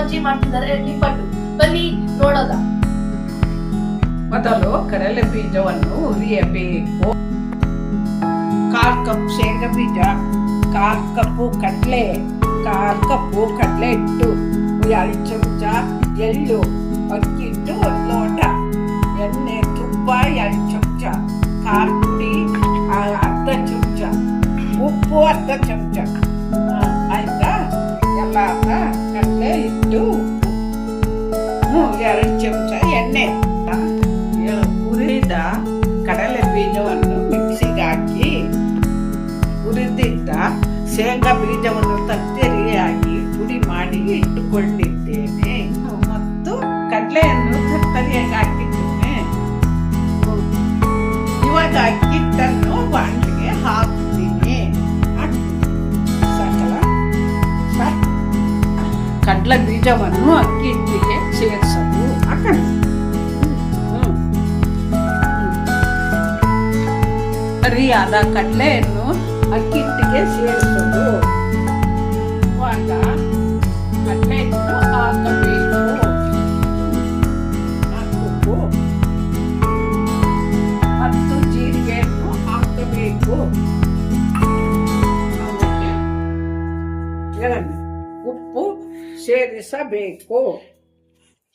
ಅಜ್ಜಿ ಮಾಡ್ತಿದ್ದಾರೆ ನಿಪ್ಪಟ್ಟು. ಬನ್ನಿ ನೋಡೋದ. ಮೊದಲು ಕಡಲೆ ಬೀಜವನ್ನು ಹುರಿಯಬೇಕು. 1/4 ಕಪ್ ಶೇಂಗಾ ಬೀಜ, 1/4 ಕಪ್ಪು ಕಡಲೆ, 1/4 ಕಪ್ಪು ಕಡಲೆ ಹಿಟ್ಟು, 2 ಚಮಚ ಎಳ್ಳು, ಅಕ್ಕಿ ಹಿಟ್ಟು 1 ಲೋಟ, ಎಣ್ಣೆ, ತುಪ್ಪ 2 ಚಮಚ, ಖಾರ ಪುಡಿ ಅರ್ಧ ಚಮಚ, ಉಪ್ಪು ಅರ್ಧ ಚಮಚ. ಆಯ್ತಾ? ಎಲ್ಲ ಕಡಲೆ ಹಿಟ್ಟು, 2 ಚಮಚ ಎಣ್ಣೆ. ಹುರಿದ ಕಡಲೆ ಬೀಜವನ್ನು ಮಿಕ್ಸಿಗೆ ಹಾಕಿ ಹುರಿದಿದ್ದ ಶೇಂಗಾ ಬೀಜವನ್ನು ತರ್ತರಿಯಾಗಿ ಪುಡಿ ಮಾಡಿ ಇಟ್ಟುಕೊಂಡಿದ್ದೇನೆ ಮತ್ತು ಕಡಲೆಯನ್ನು ತರ್ತರಿಯಾಗಿ ಹಾಕಿದ್ದೇನೆ. ಇವಾಗ ಅಕ್ಕಿಟ್ಟನ್ನು ಬಾಣಲಿಗೆ ಹಾಕ್ತೀನಿ. ಸಾಕಲ್ಲ? ಕಡಲೆ ಬೀಜವನ್ನು ಅಕ್ಕಿ ಹಿಟ್ಟಿಗೆ ಸೇರಿಸೋದು. ಸರಿಯಾದ ಕಡಲೆಯನ್ನು ಅಕ್ಕಿ ಹಿಟ್ಟಿಗೆ ಸೇರಿಸೋದು. ಇವಾಗ ಕಡಲೆ ಹಿಟ್ಟು ಹಾಕಬೇಕು. ಹಾಕಬೇಕು ಮತ್ತು ಜೀರಿಗೆಯನ್ನು ಹಾಕಬೇಕು.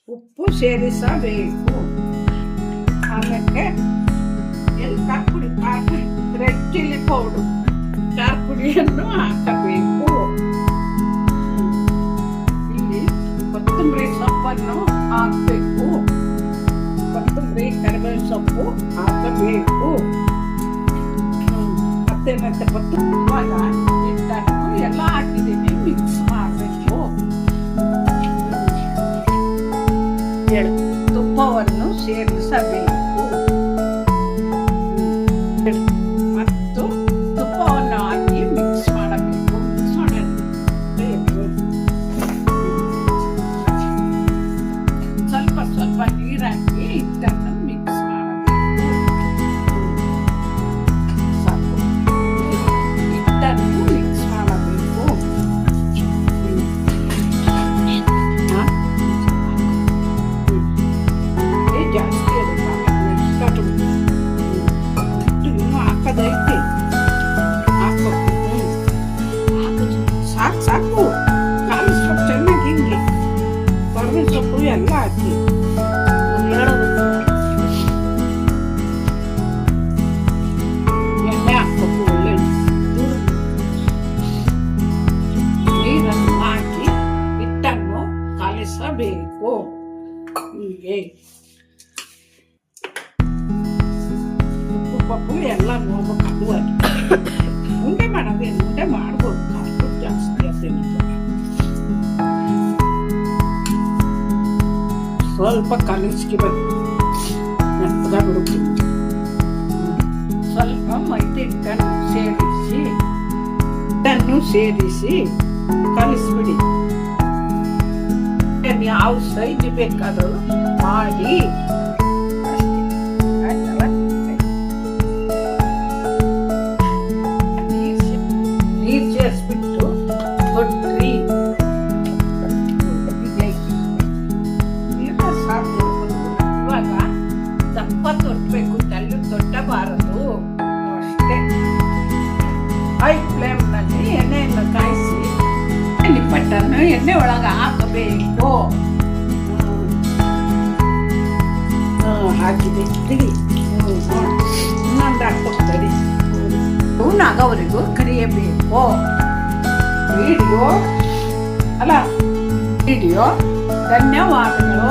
ಉಪ್ಪು ಸೇರಿಸಬೇಕು. ಆಮೇಲೆ ಖಾರ ಪುಡಿ, ರೆಡ್ ಚಿಲ್ಲಿ ಪೌಡರ್, ಖಾರ ಪುಡಿಯನ್ನು ಹಾಕಬೇಕು. ಇಲ್ಲಿ ಕೊತ್ತಂಬರಿ ಸೊಪ್ಪನ್ನು ಹಾಕಬೇಕು. ಕೊತ್ತಂಬರಿ ಕರಿಬೇವು ಸೊಪ್ಪು ಹಾಕಬೇಕು. ಮತ್ತೆ ಇವಾಗ ಹಿಟ್ಟನ್ನು ಎಲ್ಲ ಹಾಕಿದ್ದೀನಿ, ಮಿಕ್ಸ್ ಮಾಡಬೇಕು. ತುಪ್ಪವನ್ನು ಸೇರಿಸಬೇಕು ಮತ್ತು ತುಪ್ಪವನ್ನು ಹಾಕಿ ಮಿಕ್ಸ್ ಮಾಡಬೇಕು. ಸ್ವಲ್ಪ ನೀರು ಹಾಕಿ ಹಿಟ್ಟನ್ನು ಮಿಕ್ಸ್ ಮಾಡಬೇಕು. ಸಾಕು. ಹಿಟ್ಟನ್ನು ಮಿಕ್ಸ್ ಮಾಡಬೇಕು. ಜಾಸ್ತಿ ಹಾಕೋದೈತಿ. ಸಾಕು. ಕಾಲು ಸೊಪ್ಪು ಚೆನ್ನಾಗಿ ಹಿಂಗೆ ಕರಿಬೇವು ಸೊಪ್ಪು ಎಲ್ಲ ಹಾಕಿ ಎಣ್ಣೆ ಹಾಕ್ಬೇಕು. ಒಳ್ಳೆ ನೀರನ್ನು ಹಾಕಿ ಹಿಟ್ಟನ್ನು ಕಲಿಸಬೇಕು. ಹೀಗೆ ಪಪ್ಪು ಎಲ್ಲ ನೋಡ್ಬೇಕು. ಉಂಡೆ ಮಾಡೋದೇನು, ಉಂಡೆ ಮಾಡ್ಬೋದು. ಜಾಸ್ತಿ ಅದೇನಂತ ಸ್ವಲ್ಪ ಕಲಿಸ್ಕೋಬೇಕು. ನೆನಪದ ಬಿಡುತ್ತೆ. ಸ್ವಲ್ಪ ಮೈದಾ ಹಿಟ್ಟನ್ನು ಸೇರಿಸಿ ಕಲಿಸ್ಬಿಡಿ. ಯಾವ ಸೈಜ್ ಬೇಕಾದರೂ ಮಾಡಿ ನೀರು ಸೇರಿಸ್ಬಿಟ್ಟು ತೊಟ್ರಿ ಸಾಕು. ಇವಾಗ ದಪ್ಪ ತೊಟ್ಟಬೇಕು, ತಲೆ ತೊಟ್ಟಬಾರದು. ಅಷ್ಟೇ. ಹೈ ಫ್ಲೇಮ್ನಲ್ಲಿ ಎಣ್ಣೆಯನ್ನು ಕಾಯಿಸಿ ನಿಪ್ಪಟ್ಟನ್ನು ಎಣ್ಣೆ ಒಳಗೆ ಹಾಕಬೇಕು. ಹಾಕಿದೆ. ಇನ್ನೊಂದು ಹಾಕ್ತಡಿ. ಹೂನಾಗವರೆಗೂ ಕರಿಯಬೇಕು. ವಿಡಿಯೋ ಧನ್ಯವಾದಗಳು.